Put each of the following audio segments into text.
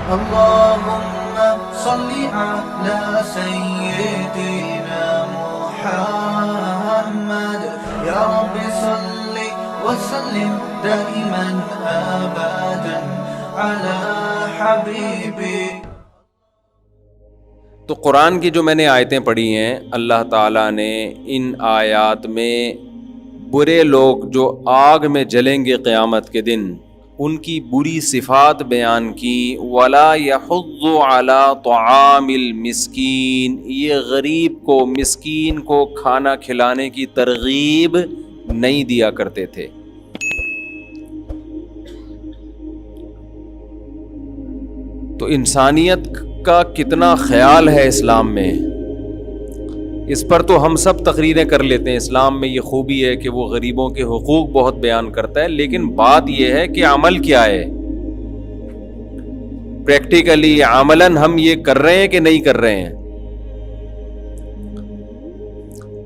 اللهم صل على سيدنا محمد يا رب صل وسلم دائما ابدا على حبيبي. تو قرآن کی جو میں نے آیتیں پڑھی ہیں، اللہ تعالیٰ نے ان آیات میں برے لوگ جو آگ میں جلیں گے قیامت کے دن، ان کی بری صفات بیان کی. وَلَا يَحُضُّ عَلَى طَعَامِ الْمِسْكِينِ، یہ غریب کو، مسکین کو کھانا کھلانے کی ترغیب نہیں دیا کرتے تھے. تو انسانیت کا کتنا خیال ہے اسلام میں، اس پر تو ہم سب تقریریں کر لیتے ہیں. اسلام میں یہ خوبی ہے کہ وہ غریبوں کے حقوق بہت بیان کرتا ہے، لیکن بات یہ ہے کہ عمل کیا ہے، پریکٹیکلی عملاً ہم یہ کر رہے ہیں کہ نہیں کر رہے ہیں.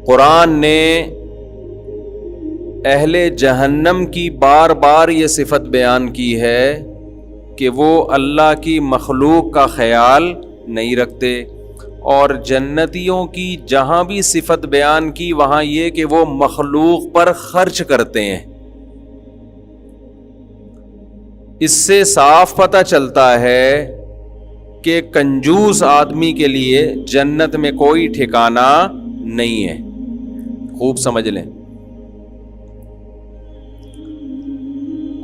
قرآن نے اہل جہنم کی بار بار یہ صفت بیان کی ہے کہ وہ اللہ کی مخلوق کا خیال نہیں رکھتے، اور جنتیوں کی جہاں بھی صفت بیان کی وہاں یہ کہ وہ مخلوق پر خرچ کرتے ہیں. اس سے صاف پتہ چلتا ہے کہ کنجوس آدمی کے لیے جنت میں کوئی ٹھکانہ نہیں ہے. خوب سمجھ لیں.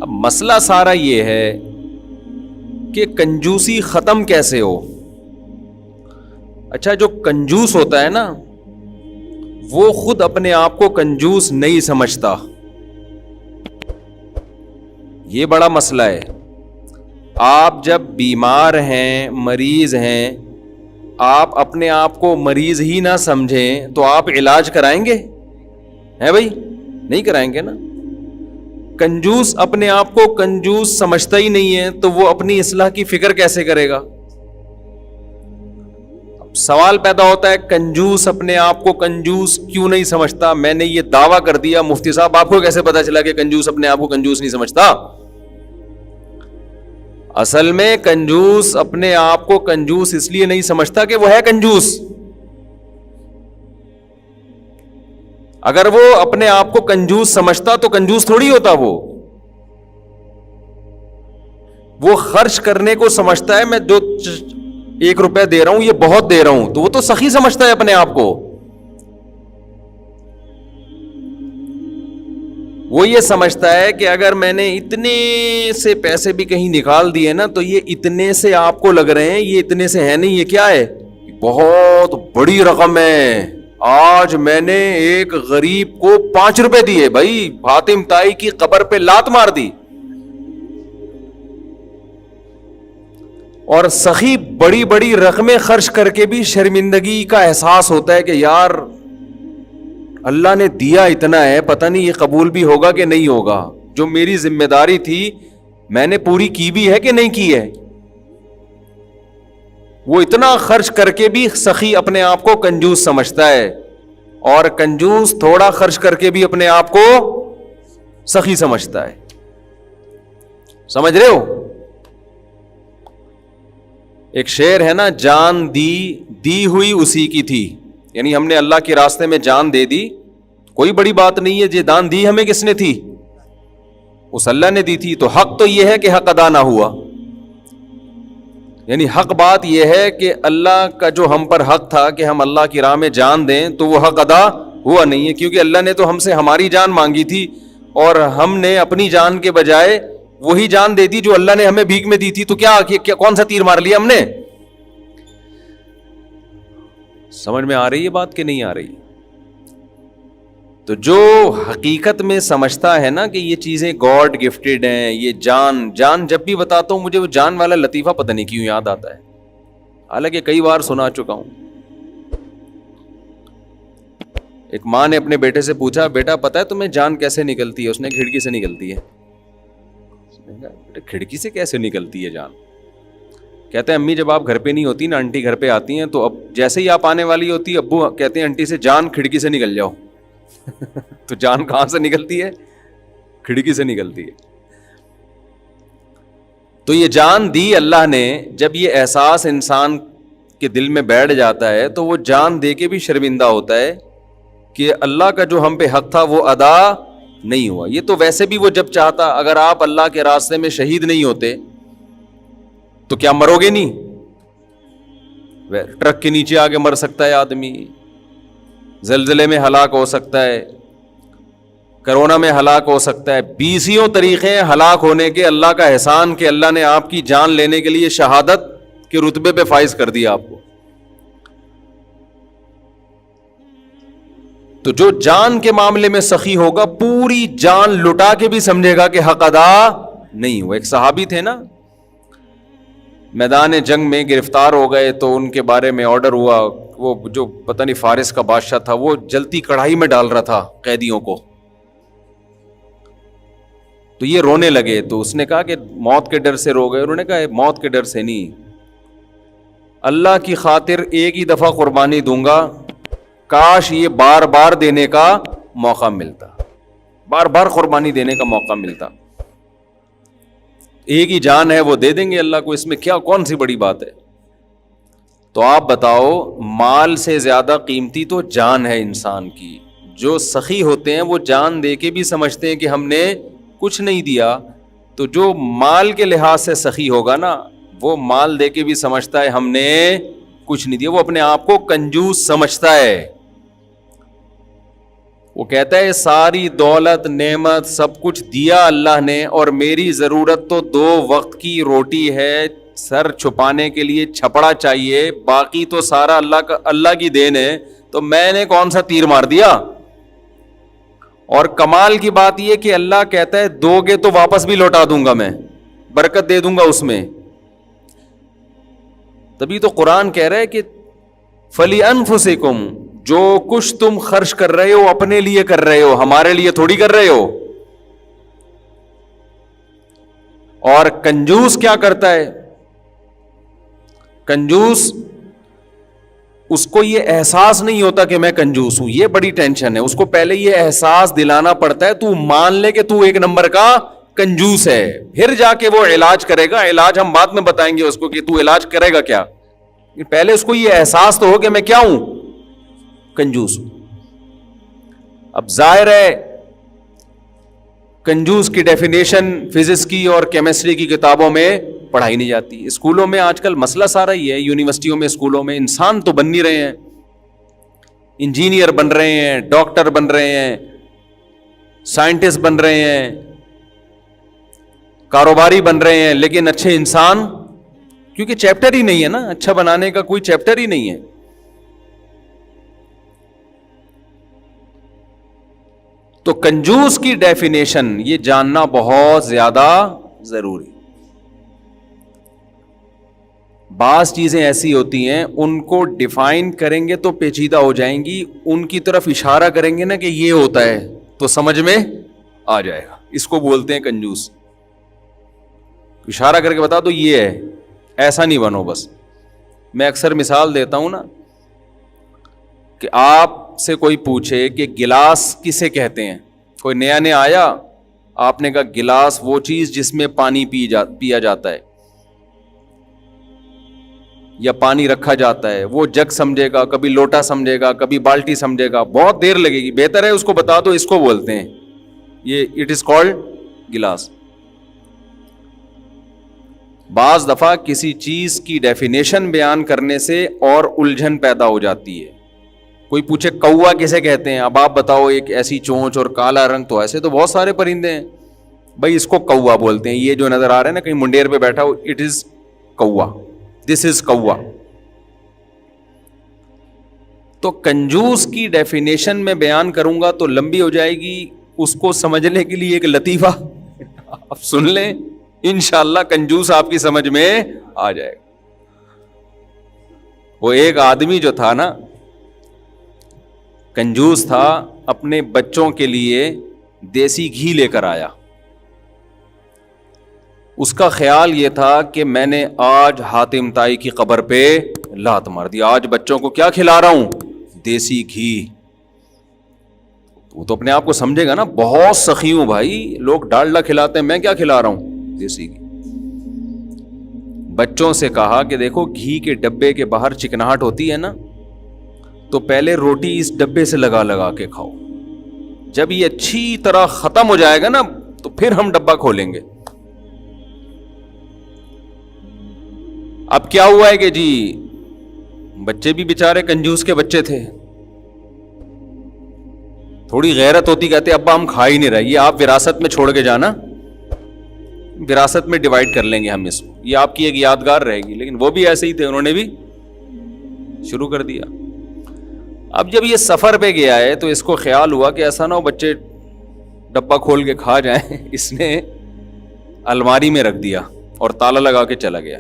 اب مسئلہ سارا یہ ہے کہ کنجوسی ختم کیسے ہو. اچھا، جو کنجوس ہوتا ہے نا وہ خود اپنے آپ کو کنجوس نہیں سمجھتا. یہ بڑا مسئلہ ہے. آپ جب بیمار ہیں، مریض ہیں، آپ اپنے آپ کو مریض ہی نہ سمجھیں تو آپ علاج کرائیں گے؟ ہیں بھائی؟ نہیں کرائیں گے نا. کنجوس اپنے آپ کو کنجوس سمجھتا ہی نہیں ہے تو وہ اپنی اصلاح کی فکر کیسے کرے گا؟ سوال پیدا ہوتا ہے کنجوس اپنے آپ کو کنجوس کیوں نہیں سمجھتا؟ میں نے یہ دعویٰ کر دیا، مفتی صاحب آپ کو کیسے پتا چلا کہ کنجوس اپنے آپ کو کنجوس نہیں سمجھتا؟ اصل میں کنجوس اپنے آپ کو کنجوس اس لیے نہیں سمجھتا کہ وہ ہے کنجوس. اگر وہ اپنے آپ کو کنجوس سمجھتا تو کنجوس تھوڑی ہوتا. وہ خرچ کرنے کو سمجھتا ہے، میں جو 1 روپے دے رہا ہوں یہ بہت دے رہا ہوں، تو وہ تو سخی سمجھتا ہے اپنے آپ کو. وہ یہ سمجھتا ہے کہ اگر میں نے اتنے سے پیسے بھی کہیں نکال دیے نا تو یہ اتنے سے آپ کو لگ رہے ہیں، یہ اتنے سے ہے نہیں، یہ کیا ہے؟ بہت بڑی رقم ہے. آج میں نے ایک غریب کو 5 روپے دیے، بھائی فاطم تائی کی قبر پہ لات مار دی. اور سخی بڑی بڑی رقمیں خرچ کر کے بھی شرمندگی کا احساس ہوتا ہے کہ یار اللہ نے دیا اتنا ہے، پتہ نہیں یہ قبول بھی ہوگا کہ نہیں ہوگا. جو میری ذمہ داری تھی میں نے پوری کی بھی ہے کہ نہیں کی ہے. وہ اتنا خرچ کر کے بھی سخی اپنے آپ کو کنجوس سمجھتا ہے، اور کنجوس تھوڑا خرچ کر کے بھی اپنے آپ کو سخی سمجھتا ہے. سمجھ رہے ہو؟ ایک شعر ہے نا، جان دی ہوئی اسی کی تھی. یعنی ہم نے اللہ کے راستے میں جان دے دی، کوئی بڑی بات نہیں ہے. یہ جان دی ہمیں کس نے تھی؟ اس اللہ نے دی تھی. تو حق تو یہ ہے کہ حق ادا نہ ہوا. یعنی حق بات یہ ہے کہ اللہ کا جو ہم پر حق تھا کہ ہم اللہ کی راہ میں جان دیں تو وہ حق ادا ہوا نہیں ہے، کیونکہ اللہ نے تو ہم سے ہماری جان مانگی تھی اور ہم نے اپنی جان کے بجائے وہی جان دے دی جو اللہ نے ہمیں بھیک میں دی تھی. تو کیا کون سا تیر مار لیا ہم نے؟ سمجھ میں آ رہی ہے بات کہ نہیں آ رہی؟ تو جو حقیقت میں سمجھتا ہے نا کہ یہ چیزیں گاڈ گفٹڈ ہیں، یہ جان جب بھی بتاتا ہوں مجھے وہ جان والا لطیفہ پتہ نہیں کیوں یاد آتا ہے، حالانکہ کئی بار سنا چکا ہوں. ایک ماں نے اپنے بیٹے سے پوچھا، بیٹا پتہ ہے تمہیں جان کیسے نکلتی ہے؟ اس نے کھڑکی سے نکلتی ہے. کھڑکی سے کیسے نکلتی ہے جان؟ کہتے ہیں امی جب آپ گھر پہ نہیں ہوتی نا، آنٹی گھر پہ آتی ہیں، تو اب جیسے ہی آپ آنے والی ہوتی ابو کہتے ہیں آنٹی سے جان کھڑکی سے نکل جاؤ. تو جان کہاں سے نکلتی ہے؟ کھڑکی سے نکلتی ہے. تو یہ جان دی اللہ نے. جب یہ احساس انسان کے دل میں بیٹھ جاتا ہے تو وہ جان دے کے بھی شرمندہ ہوتا ہے کہ اللہ کا جو ہم پہ حق تھا وہ ادا نہیں ہوا. یہ تو ویسے بھی وہ جب چاہتا, اگر آپ اللہ کے راستے میں شہید نہیں ہوتے تو کیا مرو گے نہیں؟ ٹرک کے نیچے آگے مر سکتا ہے آدمی, زلزلے میں ہلاک ہو سکتا ہے, کرونا میں ہلاک ہو سکتا ہے. 20 طریقے ہیں ہلاک ہونے کے. اللہ کا احسان کہ اللہ نے آپ کی جان لینے کے لیے شہادت کے رتبے پہ فائز کر دیا آپ کو. تو جو جان کے معاملے میں سخی ہوگا پوری جان لٹا کے بھی سمجھے گا کہ حق ادا نہیں ہوا. ایک صحابی تھے نا, میدان جنگ میں گرفتار ہو گئے تو ان کے بارے میں آرڈر ہوا, وہ جو پتہ نہیں فارس کا بادشاہ تھا وہ جلتی کڑھائی میں ڈال رہا تھا قیدیوں کو. تو یہ رونے لگے تو اس نے کہا کہ موت کے ڈر سے رو گئے. انہوں نے کہا موت کے ڈر سے نہیں, اللہ کی خاطر ایک ہی دفعہ قربانی دوں گا, کاش یہ بار بار دینے کا موقع ملتا, بار بار قربانی دینے کا موقع ملتا. ایک ہی جان ہے وہ دے دیں گے اللہ کو, اس میں کیا کون سی بڑی بات ہے. تو آپ بتاؤ, مال سے زیادہ قیمتی تو جان ہے انسان کی. جو سخی ہوتے ہیں وہ جان دے کے بھی سمجھتے ہیں کہ ہم نے کچھ نہیں دیا. تو جو مال کے لحاظ سے سخی ہوگا نا, وہ مال دے کے بھی سمجھتا ہے ہم نے کچھ نہیں دیا. وہ اپنے آپ کو کنجوس سمجھتا ہے. وہ کہتا ہے ساری دولت نعمت سب کچھ دیا اللہ نے, اور میری ضرورت تو 2 وقت کی روٹی ہے, سر چھپانے کے لیے چھپڑا چاہیے, باقی تو سارا اللہ کی دین ہے. تو میں نے کون سا تیر مار دیا؟ اور کمال کی بات یہ کہ اللہ کہتا ہے دو گے تو واپس بھی لوٹا دوں گا, میں برکت دے دوں گا اس میں. تبھی تو قرآن کہہ رہا ہے کہ فَلِأَنفُسِكُمْ, جو کچھ تم خرچ کر رہے ہو اپنے لیے کر رہے ہو, ہمارے لیے تھوڑی کر رہے ہو. اور کنجوس کیا کرتا ہے؟ کنجوس اس کو یہ احساس نہیں ہوتا کہ میں کنجوس ہوں, یہ بڑی ٹینشن ہے. اس کو پہلے یہ احساس دلانا پڑتا ہے, تو مان لے کہ تو 1 نمبر کا کنجوس ہے, پھر جا کے وہ علاج کرے گا. علاج ہم بعد میں بتائیں گے اس کو کہ تو علاج کرے گا کیا. پہلے اس کو یہ احساس تو ہو کہ میں کیا ہوں, کنجوس ہوں. اب ظاہر ہے کنجوس کی ڈیفینیشن فزکس کی اور کیمسٹری کی کتابوں میں پڑھائی نہیں جاتی. اسکولوں میں آج کل مسئلہ سارا ہی ہے, یونیورسٹیوں میں اسکولوں میں انسان تو بن نہیں رہے ہیں, انجینئر بن رہے ہیں, ڈاکٹر بن رہے ہیں, سائنٹسٹ بن رہے ہیں, کاروباری بن رہے ہیں, لیکن اچھے انسان, کیونکہ چیپٹر ہی نہیں ہے نا, اچھا بنانے کا کوئی چیپٹر ہی نہیں ہے. تو کنجوس کی ڈیفینیشن یہ جاننا بہت زیادہ ضروری. بعض چیزیں ایسی ہوتی ہیں ان کو ڈیفائن کریں گے تو پیچیدہ ہو جائیں گی, ان کی طرف اشارہ کریں گے نا کہ یہ ہوتا ہے تو سمجھ میں آ جائے گا. اس کو بولتے ہیں کنجوس. اشارہ کر کے بتا دو یہ ہے, ایسا نہیں بنو بس. میں اکثر مثال دیتا ہوں نا کہ آپ سے کوئی پوچھے کہ گلاس کسے کہتے ہیں, کوئی نیا نیا آیا, آپ نے کہا گلاس وہ چیز جس میں پانی پیا جاتا ہے یا پانی رکھا جاتا ہے. وہ جگ سمجھے گا, کبھی لوٹا سمجھے گا, کبھی بالٹی سمجھے گا, بہت دیر لگے گی. بہتر ہے اس کو بتا دو اس کو بولتے ہیں, یہ اٹ از کالڈ گلاس. بعض دفعہ کسی چیز کی ڈیفینیشن بیان کرنے سے اور الجھن پیدا ہو جاتی ہے. کوئی پوچھے کوا کسے کہتے ہیں, اب آپ بتاؤ ایک ایسی چونچ اور کالا رنگ, تو ایسے تو بہت سارے پرندے ہیں بھائی, اس کو کوا بولتے ہیں. یہ جو نظر آ رہا ہے نا کہیں منڈیر پہ بیٹھا ہو, اٹ از کوا, دس از کوا. تو کنجوس کی ڈیفینیشن میں بیان کروں گا تو لمبی ہو جائے گی, اس کو سمجھنے کے لیے ایک لطیفہ آپ سن لیں, انشاءاللہ کنجوس آپ کی سمجھ میں آ جائے گا. وہ ایک آدمی جو تھا نا کنجوس تھا, اپنے بچوں کے لیے دیسی گھی لے کر آیا. اس کا خیال یہ تھا کہ میں نے آج حاتم طائی کی قبر پہ لات مار دی, آج بچوں کو کیا کھلا رہا ہوں, دیسی گھی. وہ تو اپنے آپ کو سمجھے گا نا, بہت سخی ہوں بھائی, لوگ ڈالڈا کھلاتے ہیں, میں کیا کھلا رہا ہوں, دیسی گھی. بچوں سے کہا کہ دیکھو گھی کے ڈبے کے باہر چکناہٹ ہوتی ہے نا، تو پہلے روٹی اس ڈبے سے لگا لگا کے کھاؤ، جب یہ اچھی طرح ختم ہو جائے گا نا تو پھر ہم ڈبہ کھولیں گے۔ اب کیا ہوا ہے کہ جی بچے بھی بیچارے کنجوس کے بچے تھے، تھوڑی غیرت ہوتی، کہتے ابا ہم کھا ہی نہیں رہے، یہ آپ وراثت میں چھوڑ کے جانا، وراثت میں ڈیوائڈ کر لیں گے ہم اس کو، یہ آپ کی ایک یادگار رہے گی۔ لیکن وہ بھی ایسے ہی تھے، انہوں نے بھی شروع کر دیا۔ اب جب یہ سفر پہ گیا ہے تو اس کو خیال ہوا کہ ایسا نہ ہو بچے ڈبہ کھول کے کھا جائیں، اس نے الماری میں رکھ دیا اور تالا لگا کے چلا گیا۔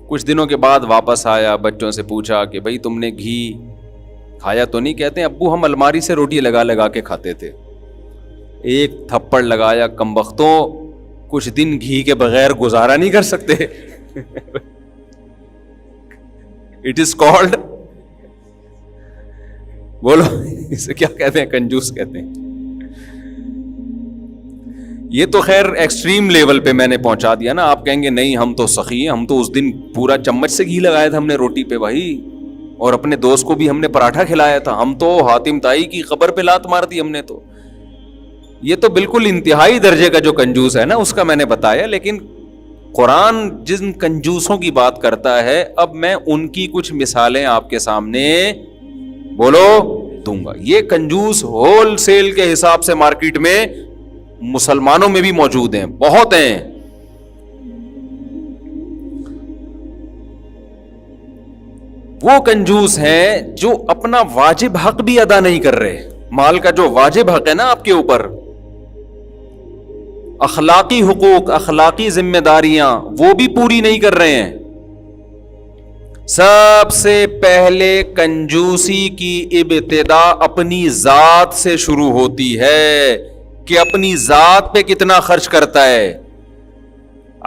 کچھ دنوں کے بعد واپس آیا، بچوں سے پوچھا کہ بھائی تم نے گھی کھایا تو نہیں؟ کہتے ہیں ابو ہم الماری سے روٹی لگا لگا کے کھاتے تھے۔ ایک تھپڑ لگایا، کم بختوں کچھ دن گھی کے بغیر گزارا نہیں کر سکتے۔ اٹ از کالڈ، بولو اسے کیا کہتے ہیں؟ کنجوس کہتے ہیں۔ یہ تو خیر ایکسٹریم لیول پہ میں نے پہنچا دیا نا، آپ کہیں گے نہیں ہم تو سخی ہیں، ہم تو اس دن پورا چمچ سے گھی لگایا تھا ہم نے روٹی پہ بھائی، اور اپنے دوست کو بھی ہم نے پراٹھا کھلایا تھا، ہم تو حاتم تائی کی قبر پہ لات مار دی ہم نے۔ تو یہ تو بالکل انتہائی درجے کا جو کنجوس ہے نا اس کا میں نے بتایا۔ لیکن قرآن جن کنجوسوں کی بات کرتا ہے، اب میں ان کی کچھ مثالیں آپ کے سامنے بولو دوں گا۔ یہ کنجوس ہول سیل کے حساب سے مارکیٹ میں مسلمانوں میں بھی موجود ہیں، بہت ہیں۔ وہ کنجوس ہیں جو اپنا واجب حق بھی ادا نہیں کر رہے، مال کا جو واجب حق ہے نا آپ کے اوپر، اخلاقی حقوق، اخلاقی ذمہ داریاں، وہ بھی پوری نہیں کر رہے ہیں۔ سب سے پہلے کنجوسی کی ابتدا اپنی ذات سے شروع ہوتی ہے کہ اپنی ذات پہ کتنا خرچ کرتا ہے۔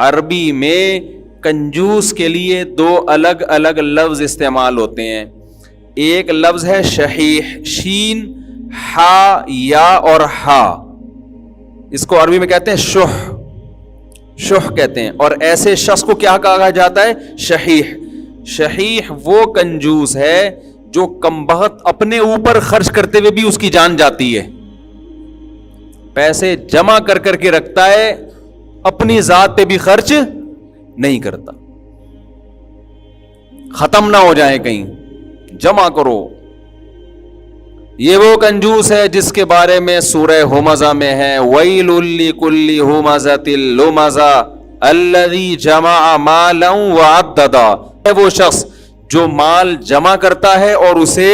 عربی میں کنجوس کے لیے دو الگ الگ لفظ استعمال ہوتے ہیں۔ ایک لفظ ہے شحیح، شین ہا یا اور ہا، اس کو عربی میں کہتے ہیں شح، شح کہتے ہیں، اور ایسے شخص کو کیا کہا جاتا ہے؟ شحیح۔ شحیح وہ کنجوس ہے جو کم بخت اپنے اوپر خرچ کرتے ہوئے بھی اس کی جان جاتی ہے، پیسے جمع کر کر کے رکھتا ہے، اپنی ذات پہ بھی خرچ نہیں کرتا، ختم نہ ہو جائے کہیں، جمع کرو۔ یہ وہ کنجوس ہے جس کے بارے میں سورہ ہمزہ میں ہے وَيْلٌ لِّكُلِّ هُمَزَةٍ لُمَزَةٍ الَّذِي جَمَعَ مَالًا وَعَدَّدَ، ہے وہ شخص جو مال جمع کرتا ہے اور اسے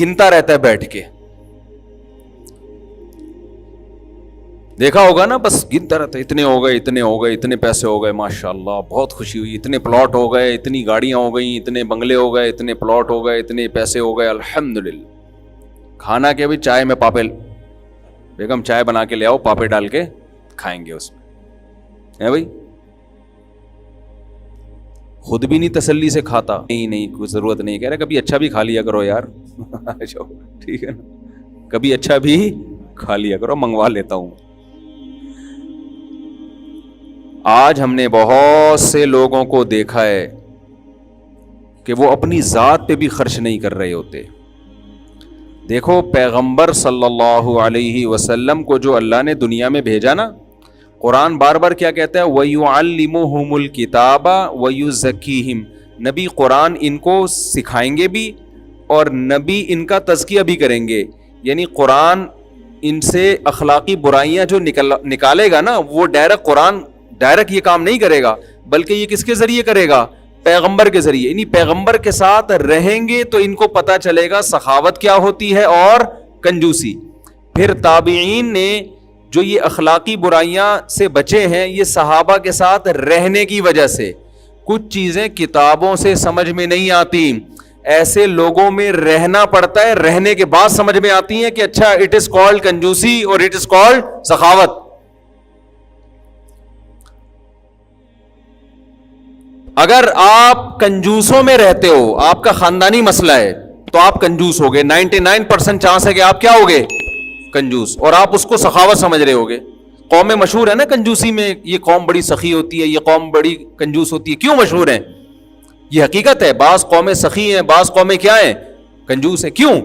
گنتا رہتا ہے بیٹھ کے۔ دیکھا ہوگا نا، بس گنتا رہتا ہے، اتنے ہو گئے، اتنے ہو گئے، اتنے پیسے ہو گئے، ماشاءاللہ بہت خوشی ہوئی، اتنے پلاٹ ہو گئے، اتنی گاڑیاں ہو گئیں، اتنے بنگلے ہو گئے، اتنے پلاٹ ہو گئے، اتنے پیسے ہو گئے، الحمدللہ۔ کھانا کے بھی چائے میں پاپے، بیگم چائے بنا کے لے آؤ، پاپے ڈال کے کھائیں گے اس میں، ہے بھائی؟ خود بھی نہیں تسلی سے کھاتا، نہیں کوئی ضرورت نہیں، کہہ رہے کبھی اچھا بھی کھا لیا کرو یار، ٹھیک ہے نا، کبھی اچھا بھی کھا لیا کرو، منگوا لیتا ہوں۔ آج ہم نے بہت سے لوگوں کو دیکھا ہے کہ وہ اپنی ذات پہ بھی خرچ نہیں کر رہے ہوتے۔ دیکھو پیغمبر صلی اللہ علیہ وسلم کو جو اللہ نے دنیا میں بھیجا نا، قرآن بار بار کیا کہتا ہے وَيُعَلِّمُهُمُ الْكِتَابَ وَيُزَكِّيهِمْ، نبی قرآن ان کو سکھائیں گے بھی اور نبی ان کا تزکیہ بھی کریں گے، یعنی قرآن ان سے اخلاقی برائیاں جو نکالے گا نا، وہ قرآن ڈائریکٹ یہ کام نہیں کرے گا، بلکہ یہ کس کے ذریعے کرے گا؟ پیغمبر کے ذریعے، یعنی پیغمبر کے ساتھ رہیں گے تو ان کو پتہ چلے گا سخاوت کیا ہوتی ہے اور کنجوسی۔ پھر تابعین نے جو یہ اخلاقی برائیاں سے بچے ہیں، یہ صحابہ کے ساتھ رہنے کی وجہ سے۔ کچھ چیزیں کتابوں سے سمجھ میں نہیں آتی، ایسے لوگوں میں رہنا پڑتا ہے، رہنے کے بعد سمجھ میں آتی ہیں کہ اچھا اٹ از کالڈ کنجوسی اور اٹ از کالڈ سخاوت۔ اگر آپ کنجوسوں میں رہتے ہو، آپ کا خاندانی مسئلہ ہے، تو آپ کنجوس ہوگے، 99% چانس ہے کہ آپ کیا ہوگے؟ کنجوس، اور آپ اس کو سخاوت سمجھ رہے ہوگے۔ قومیں مشہور ہیں نا کنجوسی میں، یہ قوم بڑی سخی ہوتی ہے، یہ قوم بڑی کنجوس ہوتی ہے. کیوں مشہور ہیں؟ یہ حقیقت ہے. بعض قومیں سخی ہیں، بعض قومیں کیا ہیں؟ کنجوس ہیں. کیوں؟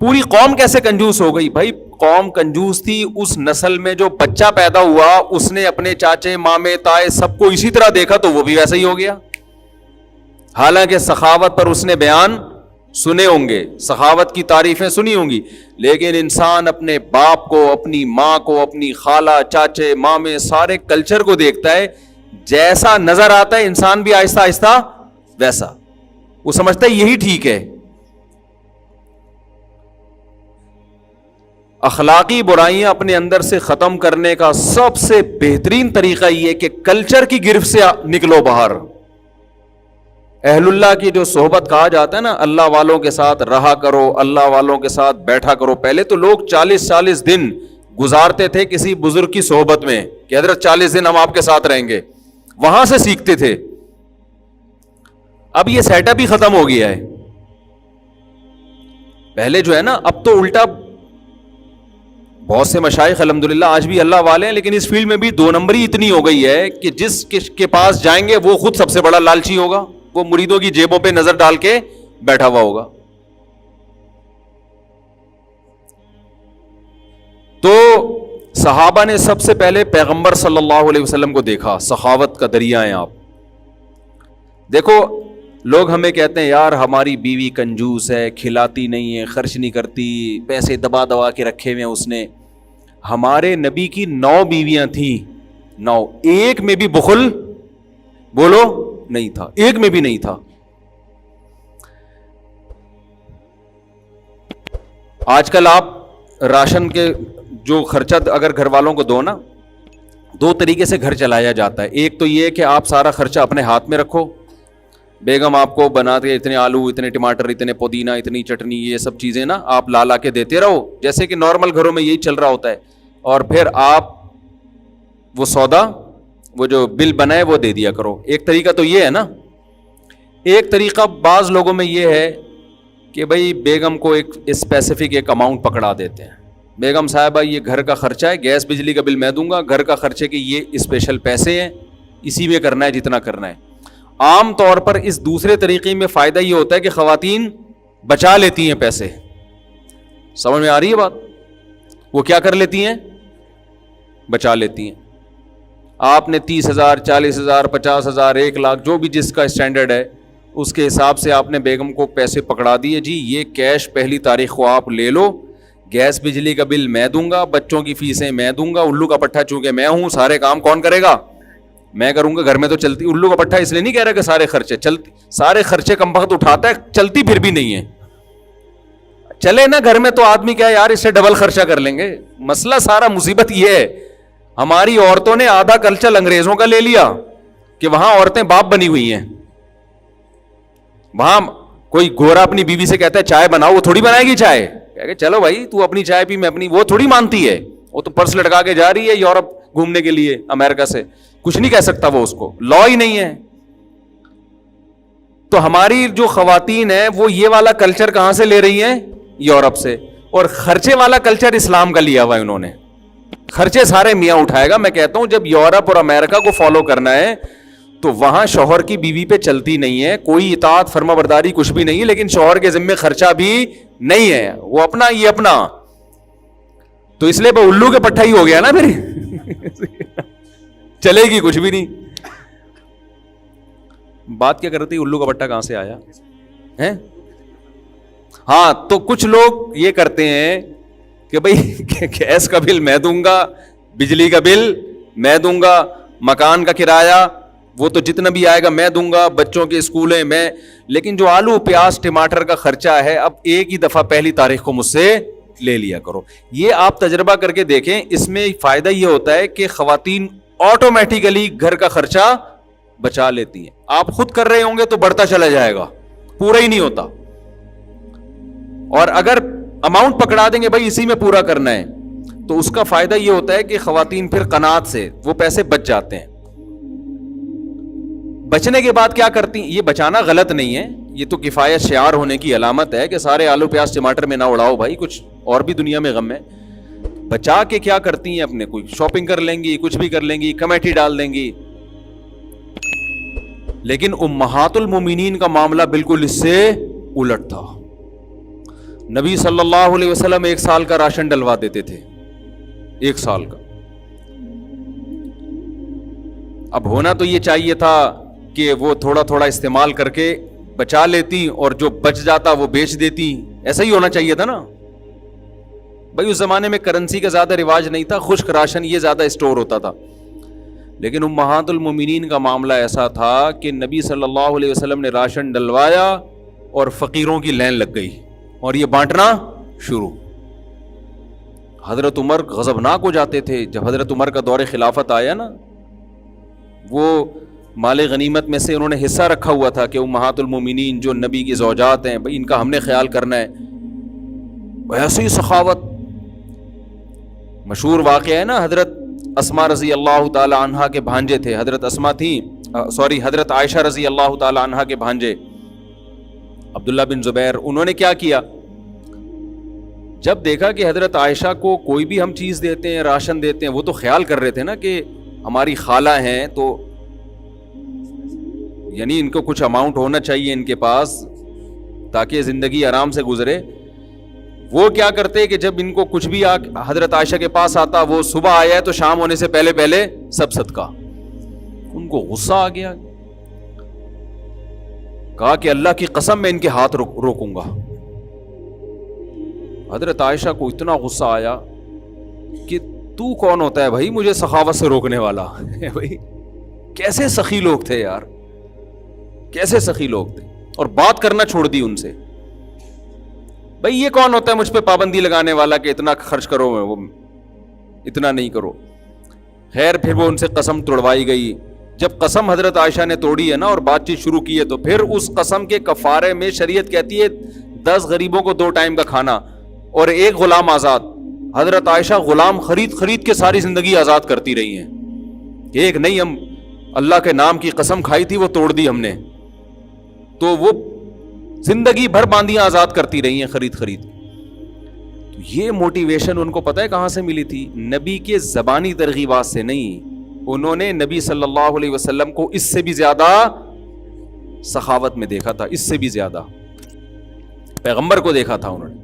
پوری قوم کیسے کنجوس ہو گئی؟ بھائی قوم کنجوس تھی، اس نسل میں جو بچہ پیدا ہوا اس نے اپنے چاچے مامے تائے سب کو اسی طرح دیکھا تو وہ بھی ویسا ہی ہو گیا. حالانکہ سخاوت پر اس نے بیان سنے ہوں گے، سخاوت کی تعریفیں سنی ہوں گی، لیکن انسان اپنے باپ کو، اپنی ماں کو، اپنی خالہ چاچے مامے سارے کلچر کو دیکھتا ہے، جیسا نظر آتا ہے انسان بھی آہستہ آہستہ ویسا. وہ سمجھتا ہے یہی ٹھیک ہے. اخلاقی برائیاں اپنے اندر سے ختم کرنے کا سب سے بہترین طریقہ یہ کہ کلچر کی گرفت سے نکلو باہر. اہل اللہ کی جو صحبت کہا جاتا ہے نا، اللہ والوں کے ساتھ رہا کرو، اللہ والوں کے ساتھ بیٹھا کرو. پہلے تو لوگ 40 دن گزارتے تھے کسی بزرگ کی صحبت میں کہ حضرت 40 دن ہم آپ کے ساتھ رہیں گے، وہاں سے سیکھتے تھے. اب یہ سیٹ اپ ہی ختم ہو گیا ہے. پہلے جو ہے نا، اب تو الٹا بہت سے مشائخ الحمدللہ آج بھی اللہ والے ہیں، لیکن اس فیلڈ میں بھی 2 نمبری اتنی ہو گئی ہے کہ جس کے پاس جائیں گے وہ خود سب سے بڑا لالچی ہوگا، وہ مریدوں کی جیبوں پہ نظر ڈال کے بیٹھا ہوا ہوگا. تو صحابہ نے سب سے پہلے پیغمبر صلی اللہ علیہ وسلم کو دیکھا. سخاوت کا دریا ہیں آپ. دیکھو لوگ ہمیں کہتے ہیں یار ہماری بیوی کنجوس ہے، کھلاتی نہیں ہے، خرچ نہیں کرتی، پیسے دبا دبا کے رکھے ہوئے ہیں اس نے. ہمارے نبی کی 9 بیویاں تھیں، 9، ایک میں بھی بخل بولو نہیں تھا، ایک میں بھی نہیں تھا. آج کل آپ راشن کے جو خرچہ اگر گھر والوں کو دو نا، 2 طریقے سے گھر چلایا جاتا ہے. ایک تو یہ کہ آپ سارا خرچہ اپنے ہاتھ میں رکھو، بیگم آپ کو بنا کے اتنے آلو، اتنے ٹماٹر، اتنے پودینہ، اتنی چٹنی، یہ سب چیزیں نا آپ لا کے دیتے رہو، جیسے کہ نارمل گھروں میں یہی چل رہا ہوتا ہے. اور پھر آپ وہ سودا، وہ جو بل بنا ہے وہ دے دیا کرو. ایک طریقہ تو یہ ہے نا. ایک طریقہ بعض لوگوں میں یہ ہے کہ بھائی بیگم کو ایک اسپیسیفک ایک اماؤنٹ پکڑا دیتے ہیں. بیگم صاحبہ یہ گھر کا خرچہ ہے، گیس بجلی کا بل میں دوں گا، گھر کا خرچے کے یہ اسپیشل پیسے ہیں، اسی میں کرنا ہے جتنا کرنا ہے. عام طور پر اس دوسرے طریقے میں فائدہ یہ ہوتا ہے کہ خواتین بچا لیتی ہیں پیسے. سمجھ میں آ رہی ہے بات؟ وہ کیا کر لیتی ہیں؟ بچا لیتی ہیں. آپ نے 30,000 40,000 50,000 1 لاکھ جو بھی جس کا اسٹینڈرڈ ہے اس کے حساب سے آپ نے بیگم کو پیسے پکڑا دیے، جی یہ کیش 1 تاریخ کو آپ لے لو، گیس بجلی کا بل میں دوں گا، بچوں کی فیسیں میں دوں گا، الو کا پٹھا چونکہ میں ہوں، سارے کام کون کرے گا؟ میں کروں گا. گھر میں تو چلتی الو کا پٹھا اس لیے نہیں کہہ رہا کہ سارے خرچے چلتی، سارے خرچے کم وقت اٹھاتا ہے، چلتی پھر بھی نہیں ہے. چلے نا گھر میں تو آدمی کیا یار اس سے ڈبل خرچہ کر لیں گے. مسئلہ سارا مصیبت یہ ہے ہماری عورتوں نے آدھا کلچر انگریزوں کا لے لیا کہ وہاں عورتیں باپ بنی ہوئی ہیں. وہاں کوئی گورا اپنی بیوی سے کہتا ہے چائے بناؤ، وہ تھوڑی بنائے گی چائے، کہ چلو بھائی تو اپنی چائے پی میں اپنی، وہ تھوڑی مانتی ہے. وہ تو پرس لٹکا کے جا رہی ہے یورپ گھومنے کے لیے امریکہ سے، کچھ نہیں کہہ سکتا وہ، اس کو لا ہی نہیں ہے. تو ہماری جو خواتین ہیں وہ یہ والا کلچر کہاں سے لے رہی ہیں؟ یورپ سے. اور خرچے والا کلچر اسلام کا لیا ہوا ہے انہوں نے. خرچے سارے میاں اٹھائے گا. میں کہتا ہوں جب یورپ اور امریکہ کو فالو کرنا ہے تو وہاں شوہر کی بیوی پہ چلتی نہیں ہے، کوئی اطاعت فرما برداری کچھ بھی نہیں ہے، لیکن شوہر کے ذمہ خرچہ بھی نہیں ہے، وہ اپنا یہ اپنا. تو اس لیے الو کے پٹھا ہی ہو گیا نا پھر چلے گی کچھ بھی نہیں. بات کیا کرتی الو کا پٹھا کہاں سے آیا ہے؟ ہاں تو کچھ لوگ یہ کرتے ہیں کہ بھائی گیس کا بل میں دوں گا، بجلی کا بل میں دوں گا، مکان کا کرایہ وہ تو جتنا بھی آئے گا میں دوں گا، بچوں کے اسکولیں میں، لیکن جو آلو پیاز ٹماٹر کا خرچہ ہے اب ایک ہی دفعہ 1 تاریخ کو مجھ سے لے لیا کرو. یہ آپ تجربہ کر کے دیکھیں. اس میں فائدہ یہ ہوتا ہے کہ خواتین آٹومیٹیکلی گھر کا خرچہ بچا لیتی ہیں. آپ خود کر رہے ہوں گے تو بڑھتا چلا جائے گا، پورا ہی نہیں ہوتا. اور اگر اماؤنٹ پکڑا دیں گے بھائی اسی میں پورا کرنا ہے تو اس کا فائدہ یہ ہوتا ہے کہ خواتین پھر قناعت سے وہ پیسے بچ جاتے ہیں. بچنے کے بعد کیا کرتی ہیں؟ یہ بچانا غلط نہیں ہے، یہ تو کفایت شعار ہونے کی علامت ہے کہ سارے آلو پیاز ٹماٹر میں نہ اڑاؤ بھائی، کچھ اور بھی دنیا میں غم ہے. بچا کے کیا کرتی ہیں اپنے, کوئی شاپنگ کر لیں گی, کچھ بھی کر لیں گی, کمیٹی ڈال دیں گی. لیکن امہات المومنین کا معاملہ بالکل اس سے الٹ تھا. نبی صلی اللہ علیہ وسلم 1 سال کا راشن ڈلوا دیتے تھے, 1 سال کا. اب ہونا تو یہ چاہیے تھا کہ وہ تھوڑا تھوڑا استعمال کر کے بچا لیتی اور جو بچ جاتا وہ بیچ دیتی, ایسا ہی ہونا چاہیے تھا نا بھائی. اس زمانے میں کرنسی کا زیادہ رواج نہیں تھا, خشک راشن یہ زیادہ اسٹور ہوتا تھا. لیکن امہات المومنین کا معاملہ ایسا تھا کہ نبی صلی اللہ علیہ وسلم نے راشن ڈلوایا اور فقیروں کی لائن لگ گئی اور یہ بانٹنا شروع. حضرت عمر غضبناک ہو جاتے تھے. جب حضرت عمر کا دور خلافت آیا نا, وہ مال غنیمت میں سے انہوں نے حصہ رکھا ہوا تھا کہ امہات المومنین جو نبی کی زوجات ہیں بھائی ان کا ہم نے خیال کرنا ہے. ایسی سخاوت. مشہور واقعہ ہے نا, حضرت اسما رضی اللہ تعالی عنہا کے بھانجے تھے. حضرت عائشہ رضی اللہ تعالی عنہا کے بھانجے عبداللہ بن زبیر. انہوں نے کیا کیا, جب دیکھا کہ حضرت عائشہ کو کوئی بھی ہم چیز دیتے ہیں, راشن دیتے ہیں, وہ تو خیال کر رہے تھے نا کہ ہماری خالہ ہیں تو یعنی ان کو کچھ اماؤنٹ ہونا چاہیے ان کے پاس تاکہ زندگی آرام سے گزرے. وہ کیا کرتے کہ جب ان کو کچھ بھی حضرت عائشہ کے پاس آتا, وہ صبح آیا ہے تو شام ہونے سے پہلے پہلے سب صدقہ. ان کو غصہ آ گیا, کہا کہ اللہ کی قسم میں ان کے ہاتھ روکوں گا. حضرت عائشہ کو اتنا غصہ آیا کہ تو کون ہوتا ہے بھائی مجھے سخاوت سے روکنے والا. بھائی کیسے سخی لوگ تھے یار, کیسے سخی لوگ تھے. اور بات کرنا چھوڑ دی ان سے. بھائی یہ کون ہوتا ہے مجھ پہ پابندی لگانے والا کہ اتنا خرچ کرو, وہ اتنا نہیں کرو. خیر پھر وہ ان سے قسم توڑوائی گئی. جب قسم حضرت عائشہ نے توڑی ہے نا اور بات چیت شروع کی ہے تو پھر اس قسم کے کفارے میں شریعت کہتی ہے 10 غریبوں کو 2 ٹائم کا کھانا اور 1 غلام آزاد. حضرت عائشہ غلام خرید کے ساری زندگی آزاد کرتی رہی ہیں. ایک نہیں, ہم اللہ کے نام کی قسم کھائی تھی وہ توڑ دی ہم نے, تو وہ زندگی بھر باندیاں آزاد کرتی رہی ہیں خرید. تو یہ موٹیویشن ان کو پتہ ہے کہاں سے ملی تھی؟ نبی کے زبانی ترغیبات سے نہیں. انہوں نے نبی صلی اللہ علیہ وسلم کو اس سے بھی زیادہ سخاوت میں دیکھا تھا, اس سے بھی زیادہ پیغمبر کو دیکھا تھا انہوں نے.